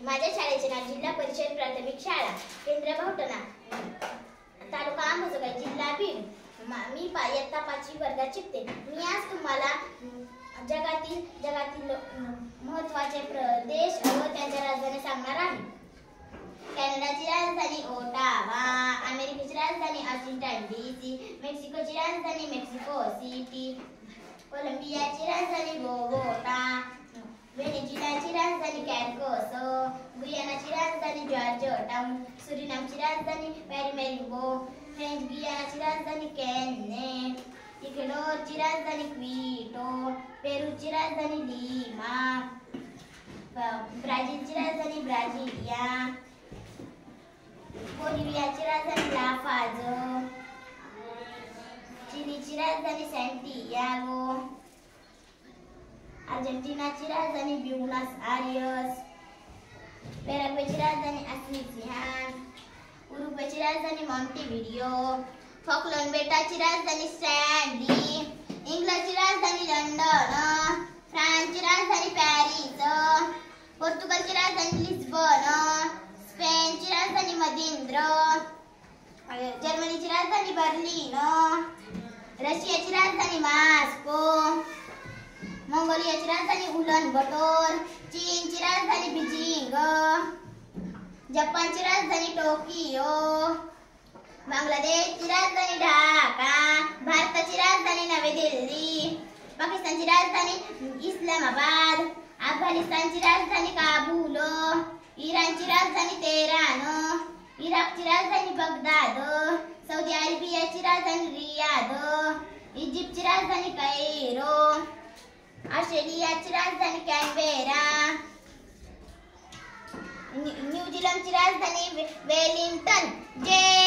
माझ्या शाळेचे नाव जिल्हा परिषद प्राथमिक शाळा केंद्र भवटणा तालुका अंबाजोगाई जिल्हा बीड. मी इयत्ता 5वी वर्गात शिकते. मी आज तुम्हाला जगातील महत्त्वाचे प्रदेश व त्यांच्या राजधानी सांगणार आहे. कॅनडाची राजधानी ओटावा, अमेरिकेची राजधानी वॉशिंग्टन DC, मेक्सिकोची राजधानी मेक्सिको सिटी, कोलंबियाची राजधानी बोगोटा, व्हेनेझुएलाची राजधानी कॅरकोस, गुयानाची राजधानी जॉर्जटाउन, सुरिनामची राजधानी पॅरामेरिबो, फ्रेंच गियानाची राजधानी कॅन्ने, इक्वेडोरची राजधानी क्विटो, पेरूची राजधानी लिमा, ब्राझीलची राजधानी ब्राझिलिया, बोलिव्हियाची राजधानी ला पाझ, चिलीची राजधानी सॅन्टियागो, अर्जेंटिनाची राजधानी ब्युनॉस आयर्स, पॅराग्वेची राजधानी असिन्सियान, उरुग्वेची राजधानी मॉन्टेव्हिडिओ, फॉकलंड बेटाची राजधानी सॅंडी, इंग्लंडची राजधानी लंडन, फ्रान्सची राजधानी पॅरिस, पोर्तुगालची राजधानी लिस्बन, स्पेनची राजधानी मदिंद्र, जर्मनीची राजधानी बर्लिन, रशियाची राजधानी मॉस्को, मंगोलियाची राजधानी उलन बटोर, चीनची राजधानी बीजिंग, जपानची राजधानी टोकियो, बांगलादेशची राजधानी ढाका, भारताची राजधानी नवी दिल्ली, पाकिस्तानची राजधानी इस्लामाबाद, अफगाणिस्तानची राजधानी काबूल, इराणची राजधानी तेहरान, इराकची राजधानी बगदाद, सौदी अरेबियाची राजधानी रियाद, इजिप्तची राजधानी कैरो, ऑस्ट्रेलियाची राजधानी कॅनबेरा, न्यूझीलंडची राजधानी वेलिंग्टन. जय